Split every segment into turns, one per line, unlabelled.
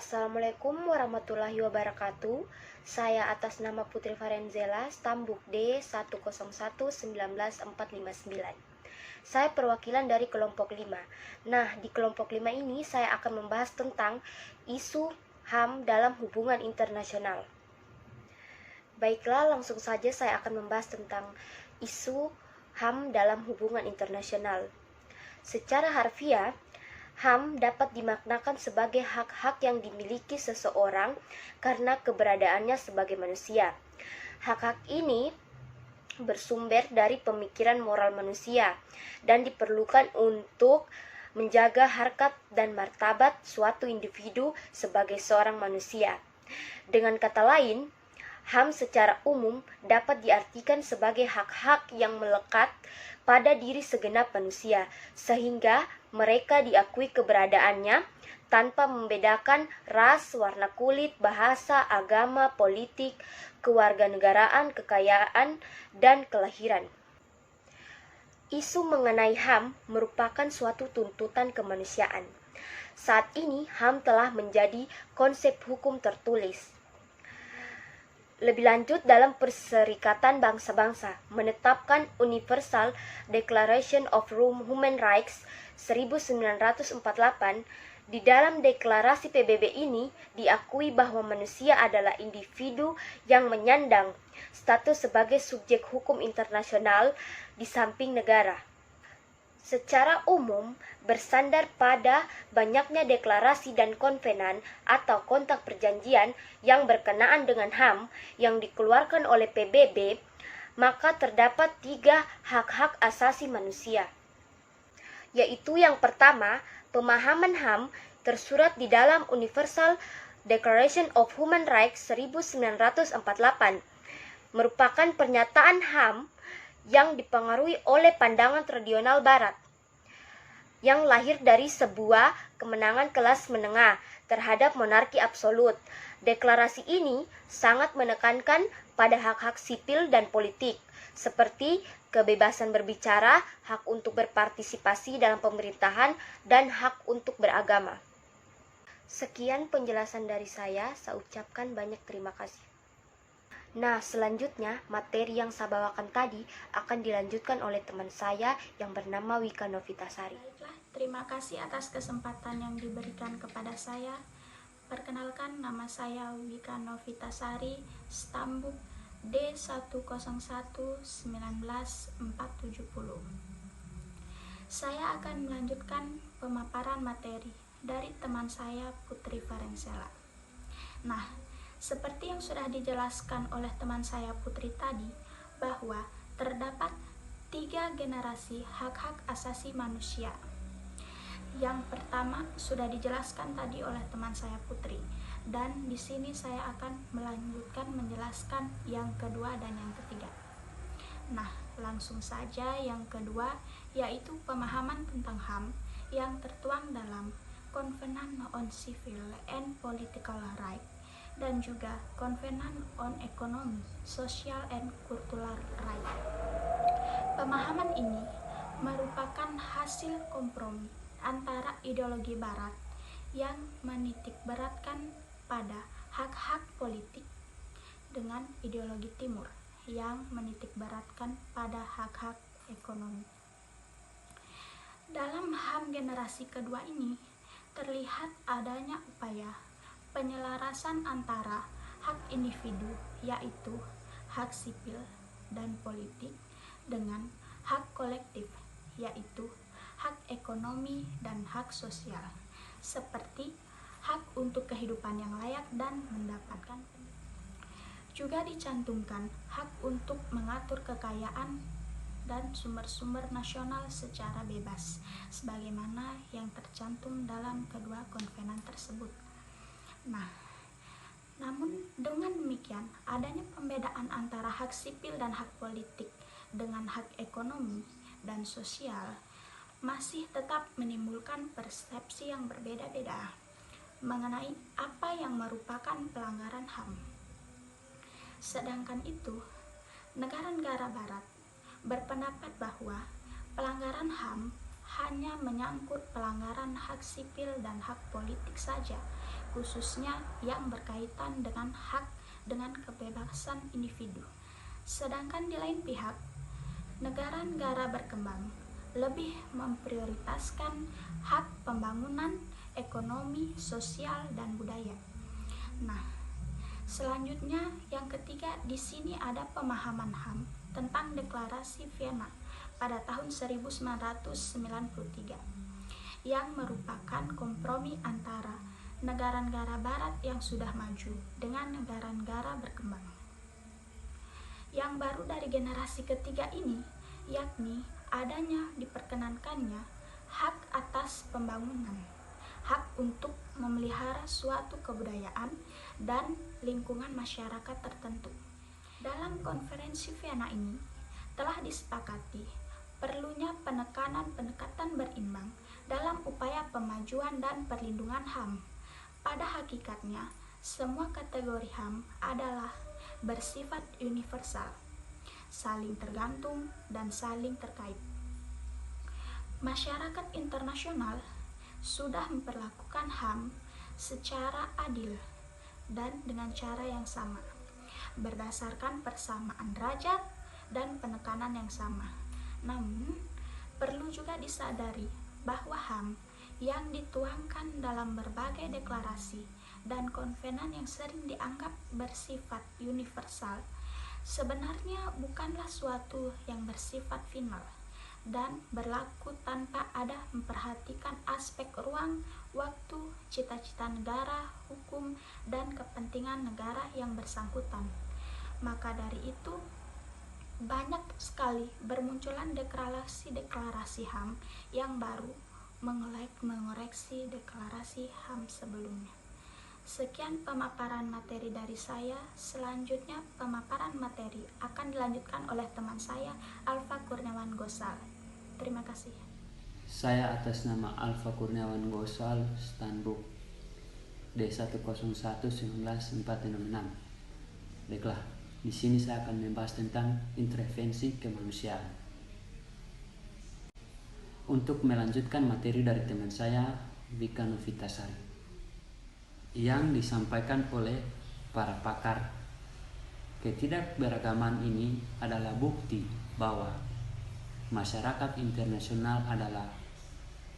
Assalamualaikum warahmatullahi wabarakatuh. Saya atas nama Putri Farenzela, Stambuk D 101-19459. Saya perwakilan dari kelompok 5. Nah, di kelompok 5 ini saya akan membahas tentang isu HAM dalam hubungan internasional. Baiklah, langsung saja saya akan membahas tentang isu HAM dalam hubungan internasional. Secara harfiah, HAM dapat dimaknakan sebagai hak-hak yang dimiliki seseorang karena keberadaannya sebagai manusia. Hak-hak ini bersumber dari pemikiran moral manusia dan diperlukan untuk menjaga harkat dan martabat suatu individu sebagai seorang manusia. Dengan kata lain, HAM secara umum dapat diartikan sebagai hak-hak yang melekat pada diri segenap manusia, sehingga mereka diakui keberadaannya tanpa membedakan ras, warna kulit, bahasa, agama, politik, kewarganegaraan, kekayaan, dan kelahiran. Isu mengenai HAM merupakan suatu tuntutan kemanusiaan. Saat ini HAM telah menjadi konsep hukum tertulis. Lebih lanjut, dalam Perserikatan Bangsa-Bangsa menetapkan Universal Declaration of Human Rights 1948. Di dalam deklarasi PBB ini diakui bahwa manusia adalah individu yang menyandang status sebagai subjek hukum internasional di samping negara. Secara umum, bersandar pada banyaknya deklarasi dan konvenan atau kontak perjanjian yang berkenaan dengan HAM yang dikeluarkan oleh PBB, maka terdapat 3 hak-hak asasi manusia. Yaitu yang pertama, pemahaman HAM tersurat di dalam Universal Declaration of Human Rights 1948 merupakan pernyataan HAM yang dipengaruhi oleh pandangan tradisional Barat yang lahir dari sebuah kemenangan kelas menengah terhadap monarki absolut. Deklarasi ini sangat menekankan pada hak-hak sipil dan politik, seperti kebebasan berbicara, hak untuk berpartisipasi dalam pemerintahan, dan hak untuk beragama. Sekian penjelasan dari saya ucapkan banyak terima kasih. Nah, selanjutnya materi yang saya bawakan tadi akan dilanjutkan oleh teman saya yang bernama Wika Novitasari.
Baiklah, terima kasih atas kesempatan yang diberikan kepada saya. Perkenalkan, nama saya Wika Novitasari, Stambuk D 101-19470. Saya akan melanjutkan pemaparan materi dari teman saya Putri Farenzela. Nah, seperti yang sudah dijelaskan oleh teman saya Putri tadi, bahwa terdapat 3 generasi hak-hak asasi manusia. Yang pertama sudah dijelaskan tadi oleh teman saya Putri, dan di sini saya akan melanjutkan menjelaskan yang kedua dan yang ketiga. Nah, langsung saja yang kedua, yaitu pemahaman tentang HAM yang tertuang dalam Covenant on Civil and Political Rights dan juga Covenant on Economic, Social and Cultural Rights. Pemahaman ini merupakan hasil kompromi antara ideologi Barat yang menitikberatkan pada hak-hak politik dengan ideologi Timur yang menitikberatkan pada hak-hak ekonomi. Dalam HAM generasi kedua ini terlihat adanya upaya penyelarasan antara hak individu, yaitu hak sipil dan politik, dengan hak kolektif, yaitu hak ekonomi dan hak sosial, seperti hak untuk kehidupan yang layak dan mendapatkan pendidikan. Juga dicantumkan hak untuk mengatur kekayaan dan sumber-sumber nasional secara bebas, sebagaimana yang tercantum dalam kedua konvenan tersebut. Nah, namun dengan demikian, adanya pembedaan antara hak sipil dan hak politik dengan hak ekonomi dan sosial masih tetap menimbulkan persepsi yang berbeda-beda mengenai apa yang merupakan pelanggaran HAM. Sedangkan itu, negara-negara Barat berpendapat bahwa pelanggaran HAM hanya menyangkut pelanggaran hak sipil dan hak politik saja, khususnya yang berkaitan dengan hak dengan kebebasan individu. Sedangkan di lain pihak, negara-negara berkembang lebih memprioritaskan hak pembangunan ekonomi, sosial, dan budaya. Nah, selanjutnya yang ketiga di sini ada pemahaman HAM tentang Deklarasi Vienna pada tahun 1993 yang merupakan kompromi antara negara-negara barat yang sudah maju dengan negara-negara berkembang. Yang baru dari generasi ketiga ini yakni adanya diperkenankannya hak atas pembangunan, hak untuk memelihara suatu kebudayaan dan lingkungan masyarakat tertentu. Dalam konferensi Vienna ini telah disepakati perlunya pendekatan berimbang dalam upaya pemajuan dan perlindungan HAM. Pada hakikatnya, semua kategori HAM adalah bersifat universal, saling tergantung dan saling terkait. Masyarakat internasional sudah memperlakukan HAM secara adil dan dengan cara yang sama, berdasarkan persamaan derajat dan penekanan yang sama. Namun, perlu juga disadari bahwa HAM yang dituangkan dalam berbagai deklarasi dan konvenan yang sering dianggap bersifat universal sebenarnya bukanlah suatu yang bersifat final dan berlaku tanpa ada memperhatikan aspek ruang, waktu, cita-cita negara, hukum, dan kepentingan negara yang bersangkutan. Maka dari itu, banyak sekali bermunculan deklarasi-deklarasi HAM yang baru mengoreksi deklarasi HAM sebelumnya. Sekian pemaparan materi dari saya. Selanjutnya pemaparan materi akan dilanjutkan oleh teman saya, Alfa Kurniawan Gosal. Terima kasih.
Saya atas nama Alfa Kurniawan Gosal, Standbook D101-19-466. Baiklah, di sini saya akan membahas tentang intervensi kemanusiaan. Untuk melanjutkan materi dari teman saya, Vika Novitasari, yang disampaikan oleh para pakar, ketidakberagaman ini adalah bukti bahwa masyarakat internasional adalah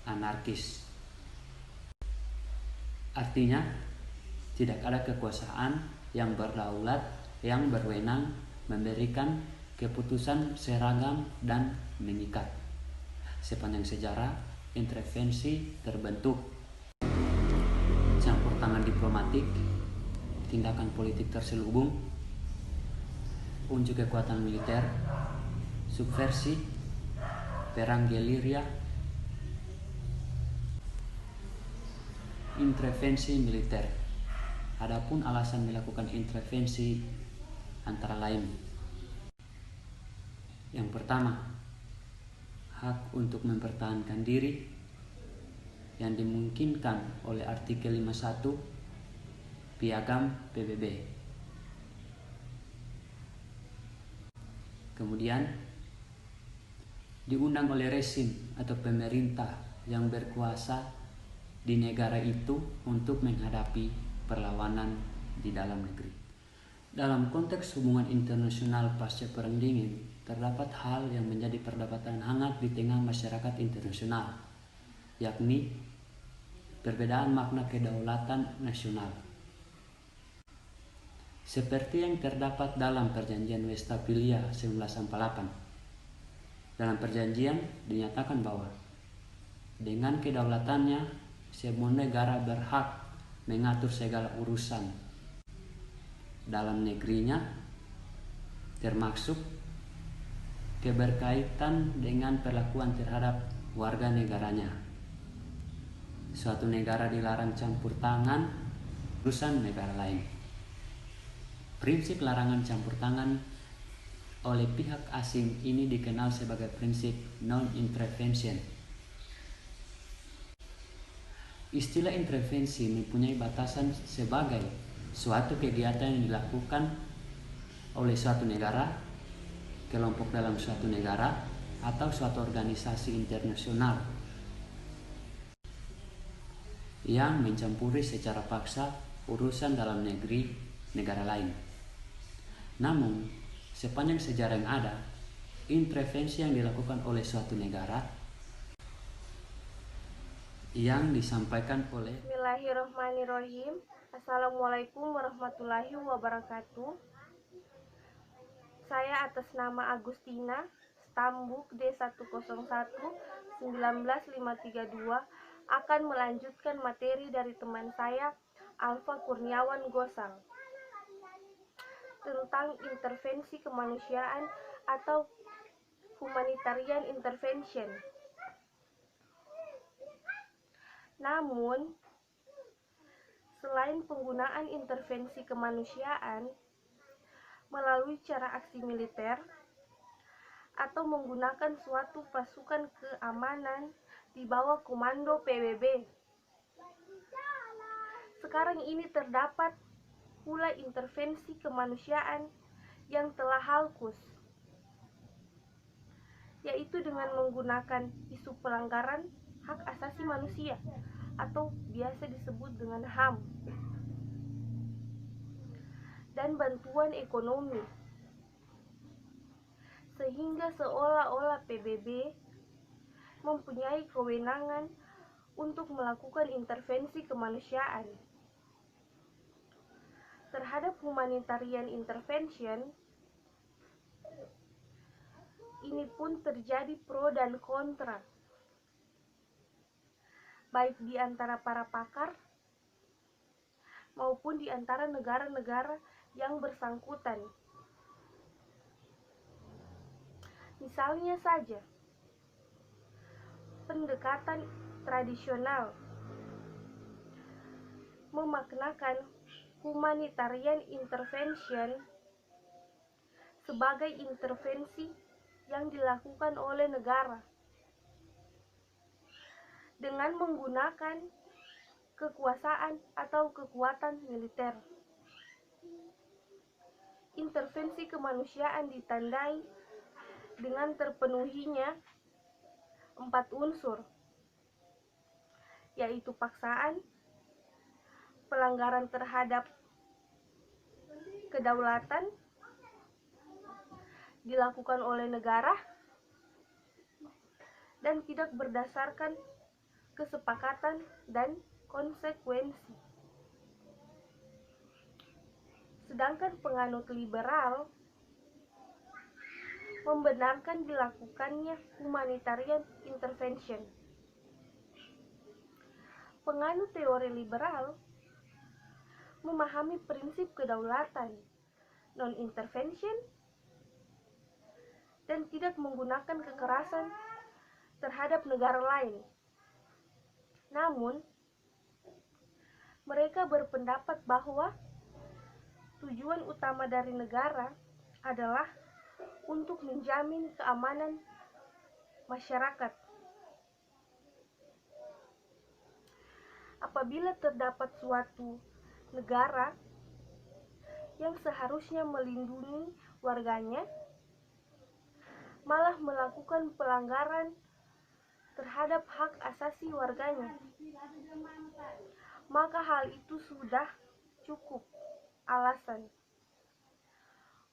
anarkis. Artinya, tidak ada kekuasaan yang berdaulat yang berwenang memberikan keputusan seragam dan mengikat. Sepanjang sejarah, intervensi terbentuk campur tangan diplomatik, tindakan politik terselubung, unjuk kekuatan militer, subversi, perang gerilya, intervensi militer. Adapun alasan melakukan intervensi antara lain: yang pertama, hak untuk mempertahankan diri yang dimungkinkan oleh artikel 51 Piagam PBB. Kemudian diundang oleh rezim atau pemerintah yang berkuasa di negara itu untuk menghadapi perlawanan di dalam negeri. Dalam konteks hubungan internasional pasca Perang Dingin, terdapat hal yang menjadi perdebatan hangat di tengah masyarakat internasional, yakni perbedaan makna kedaulatan nasional. Seperti yang terdapat dalam Perjanjian Westphalia 1948. Dalam perjanjian dinyatakan bahwa dengan kedaulatannya, semua negara berhak mengatur segala urusan dalam negerinya, termasuk keberkaitan dengan perlakuan terhadap warga negaranya. Suatu negara dilarang campur tangan urusan negara lain. Prinsip larangan campur tangan oleh pihak asing ini dikenal sebagai prinsip non-intervention. Istilah intervensi mempunyai batasan sebagai suatu kegiatan yang dilakukan oleh suatu negara, kelompok dalam suatu negara, atau suatu organisasi internasional yang mencampuri secara paksa urusan dalam negeri negara lain. Namun, sepanjang sejarah yang ada, intervensi yang dilakukan oleh suatu negara yang disampaikan oleh
Bismillahirrahmanirrahim. Assalamualaikum warahmatullahi wabarakatuh. Saya atas nama Agustina, Stambuk D101-19532 akan melanjutkan materi dari teman saya, Alfa Kurniawan Gosang, tentang intervensi kemanusiaan atau humanitarian intervention. Namun, selain penggunaan intervensi kemanusiaan melalui cara aksi militer atau menggunakan suatu pasukan keamanan di bawah komando PBB, sekarang ini terdapat pula intervensi kemanusiaan yang telah halkus, yaitu dengan menggunakan isu pelanggaran hak asasi manusia atau biasa disebut dengan HAM, dan bantuan ekonomi, sehingga seolah-olah PBB mempunyai kewenangan untuk melakukan intervensi kemanusiaan. Terhadap humanitarian intervention, ini pun terjadi pro dan kontra, baik di antara para pakar maupun di antara negara-negara yang bersangkutan. Misalnya saja, pendekatan tradisional memaknakan humanitarian intervention sebagai intervensi yang dilakukan oleh negara dengan menggunakan kekuasaan atau kekuatan militer. Intervensi kemanusiaan ditandai dengan terpenuhinya 4 unsur, yaitu paksaan, pelanggaran terhadap kedaulatan dilakukan oleh negara, dan tidak berdasarkan kesepakatan dan konsekuensi. Sedangkan penganut liberal membenarkan dilakukannya humanitarian intervention. Penganut teori liberal memahami prinsip kedaulatan, non-intervention, dan tidak menggunakan kekerasan terhadap negara lain. Namun, mereka berpendapat bahwa tujuan utama dari negara adalah untuk menjamin keamanan masyarakat. Apabila terdapat suatu negara yang seharusnya melindungi warganya, malah melakukan pelanggaran terhadap hak asasi warganya, maka hal itu sudah cukup alasan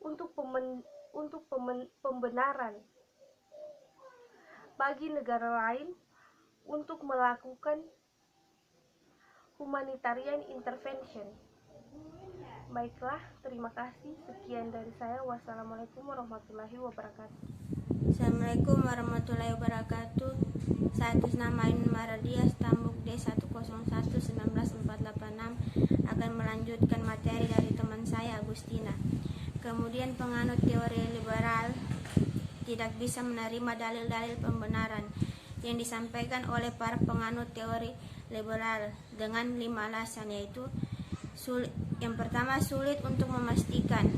untuk pembenaran bagi negara lain untuk melakukan humanitarian intervention. Baiklah, terima kasih. Sekian dari saya. Wassalamualaikum warahmatullahi wabarakatuh.
Assalamualaikum warahmatullahi wabarakatuh. Saya atas nama Ainun Maradia, Stambuk D101-19486 akan melanjutkan materi dari teman saya Agustina. Kemudian penganut teori liberal tidak bisa menerima dalil-dalil pembenaran yang disampaikan oleh para penganut teori liberal dengan 5 alasan, yaitu yang pertama, sulit untuk memastikan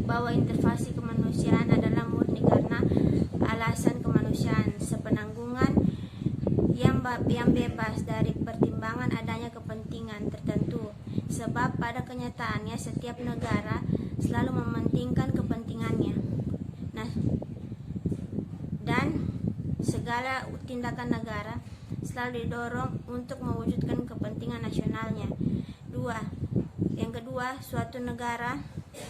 bahwa intervensi kemanusiaan adalah murni karena alasan kemanusiaan, sepenanggungan yang bebas dari pertimbangan adanya kepentingan tertentu, sebab pada kenyataannya setiap negara selalu mementingkan kepentingannya. Nah, dan segala tindakan negara selalu didorong untuk mewujudkan kepentingan nasionalnya. Yang kedua, suatu negara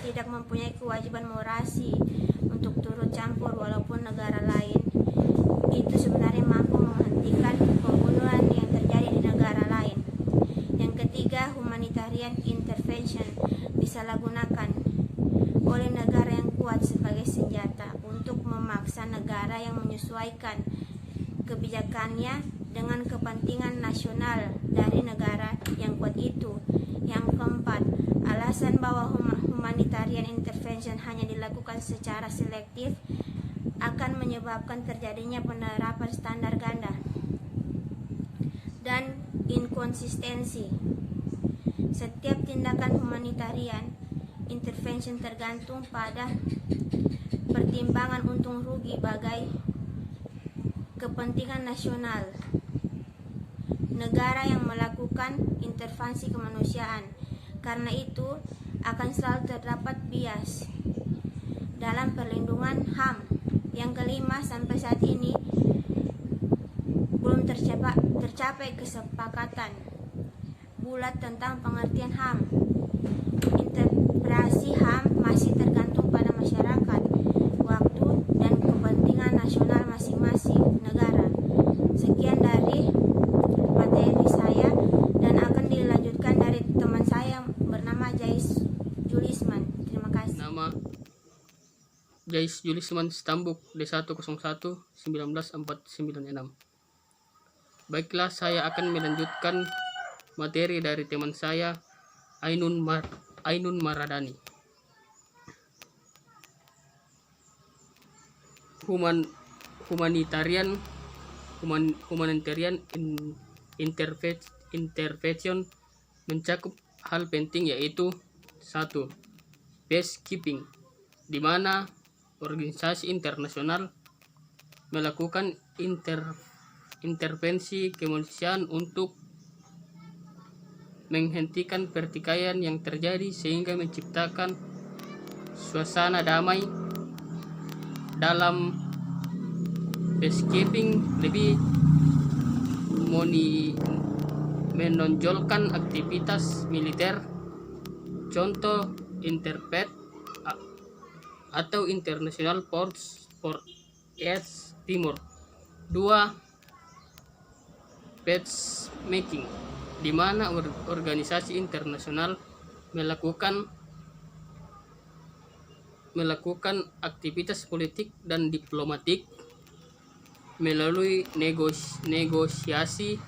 tidak mempunyai kewajiban morasi untuk turut campur walaupun negara lain itu sebenarnya mampu menghentikan pembunuhan yang terjadi di negara lain. Yang ketiga, humanitarian intervention disalahgunakan oleh negara yang kuat sebagai senjata untuk memaksa negara yang menyesuaikan kebijakannya dengan kepentingan nasional dari negara yang kuat itu. Yang keempat, alasan bahwa humanitarian intervention hanya dilakukan secara selektif akan menyebabkan terjadinya penerapan standar ganda dan inkonsistensi. Setiap tindakan humanitarian intervention tergantung pada pertimbangan untung rugi bagai kepentingan nasional negara yang melakukan intervensi kemanusiaan. Karena itu akan selalu terdapat bias dalam perlindungan HAM. Yang kelima, sampai saat ini belum tercapai kesepakatan bulat tentang pengertian HAM. Interpretasi HAM masih tergantung pada masyarakat, waktu, dan kepentingan nasional masing-masing negara. Sekian dari materi saya dan akan dilanjutkan dari teman saya bernama Jais Julisman. Terima kasih.
Nama Jais Julisman, Stambuk D101-1946. Baiklah, saya akan melanjutkan materi dari teman saya Ainun Maradani. Humanitarian intervention mencakup hal penting, yaitu 1. Peacekeeping, di mana organisasi internasional melakukan intervensi kemanusiaan untuk menghentikan pertikaian yang terjadi sehingga menciptakan suasana damai. Dalam peacekeeping lebih menonjolkan aktivitas militer, contoh Interpet atau International Force for East Timor. 2. Peacemaking, di mana organisasi internasional melakukan aktivitas politik dan diplomatik melalui negosiasi,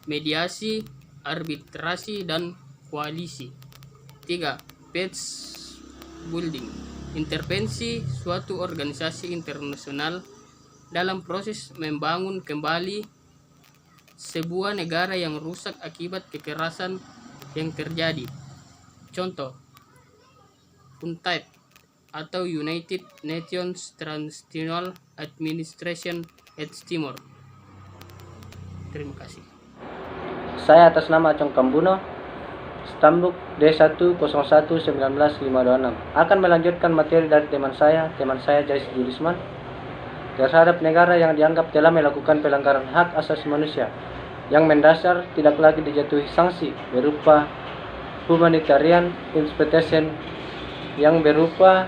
mediasi, arbitrasi, dan koalisi. 3. Peace building, intervensi suatu organisasi internasional dalam proses membangun kembali sebuah negara yang rusak akibat kekerasan yang terjadi. Contoh, UNTAD atau United Nations Transitional Administration East Timor. Terima kasih.
Saya atas nama Acong Kambuno, Stambuk D101-1956, akan melanjutkan materi dari teman saya Jais Julisman, terhadap negara yang dianggap telah melakukan pelanggaran hak asasi manusia yang mendasar tidak lagi dijatuhi sanksi berupa humanitarian intervention yang berupa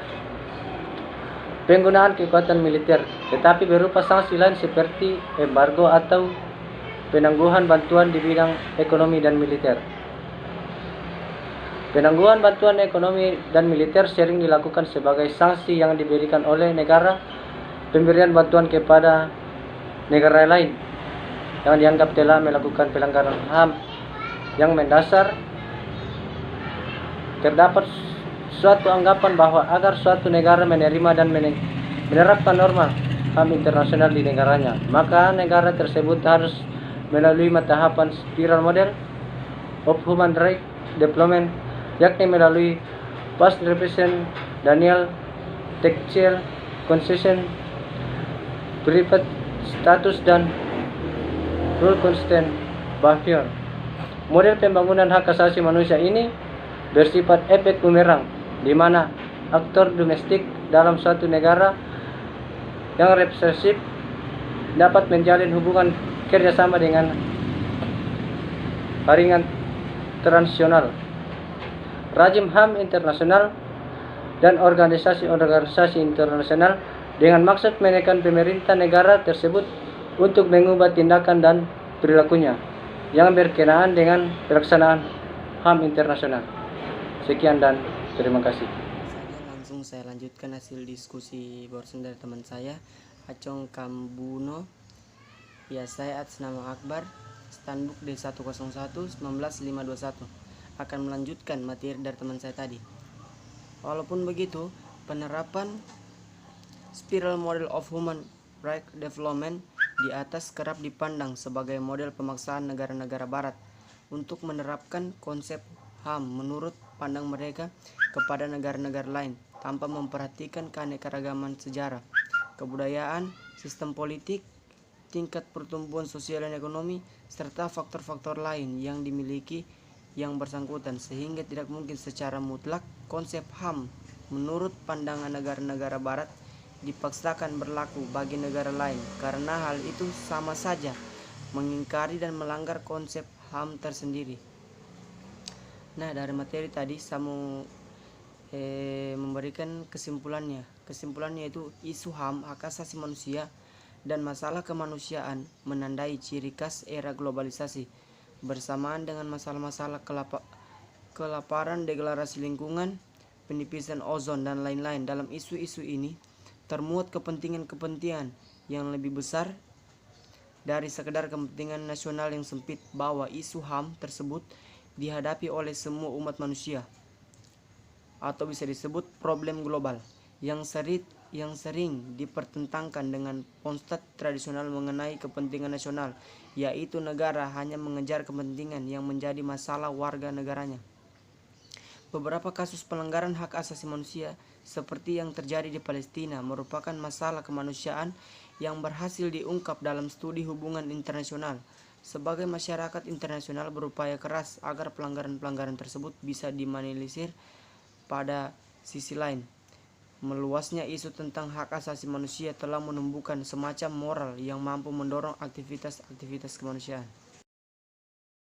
penggunaan kekuatan militer, tetapi berupa sanksi lain seperti embargo atau penangguhan bantuan di bidang ekonomi dan militer. Penangguhan bantuan ekonomi dan militer sering dilakukan sebagai sanksi yang diberikan oleh negara pemberian bantuan kepada negara lain yang dianggap telah melakukan pelanggaran HAM yang mendasar. Terdapat suatu anggapan bahwa agar suatu negara menerima dan menerapkan norma HAM internasional di negaranya, maka negara tersebut harus melalui tahapan spiral model of human rights development, yakni melalui past repression, Daniel Texel concession, private status, dan rule constant behavior. Model pembangunan hak asasi manusia ini bersifat efek bumerang, di mana aktor domestik dalam suatu negara yang represif dapat menjalin hubungan kerjasama dengan jaringan transnasional, rejim HAM internasional, dan organisasi-organisasi internasional dengan maksud menekan pemerintah negara tersebut untuk mengubah tindakan dan perilakunya yang berkenaan dengan pelaksanaan HAM internasional. Sekian dan terima kasih.
Langsung saya lanjutkan hasil diskusi barusan dari teman saya, Acong Kambuno. Ya, saya atas nama Akbar, Standuk D101-19521, akan melanjutkan materi dari teman saya tadi. Walaupun begitu, penerapan Spiral Model of Human Right Development di atas kerap dipandang sebagai model pemaksaan negara-negara barat untuk menerapkan konsep HAM menurut pandang mereka kepada negara-negara lain tanpa memperhatikan keanekaragaman sejarah, kebudayaan, sistem politik, tingkat pertumbuhan sosial dan ekonomi, serta faktor-faktor lain yang dimiliki yang bersangkutan, sehingga tidak mungkin secara mutlak konsep HAM menurut pandangan negara-negara barat dipaksakan berlaku bagi negara lain, karena hal itu sama saja mengingkari dan melanggar konsep HAM tersendiri. Nah, dari materi tadi saya mau memberikan kesimpulannya. Kesimpulannya itu isu HAM, hak asasi manusia, dan masalah kemanusiaan menandai ciri khas era globalisasi bersamaan dengan masalah-masalah kelaparan, degradasi lingkungan, penipisan ozon, dan lain-lain. Dalam isu-isu ini termuat kepentingan-kepentingan yang lebih besar dari sekedar kepentingan nasional yang sempit, bahwa isu HAM tersebut dihadapi oleh semua umat manusia, atau bisa disebut problem global yang sering dipertentangkan dengan konsep tradisional mengenai kepentingan nasional, yaitu negara hanya mengejar kepentingan yang menjadi masalah warga negaranya. Beberapa kasus pelanggaran hak asasi manusia seperti yang terjadi di Palestina merupakan masalah kemanusiaan yang berhasil diungkap dalam studi hubungan internasional. Sebagai masyarakat internasional berupaya keras agar pelanggaran-pelanggaran tersebut bisa diminimalisir. Pada sisi lain, meluasnya isu tentang hak asasi manusia telah menumbuhkan semacam moral yang mampu mendorong aktivitas-aktivitas kemanusiaan.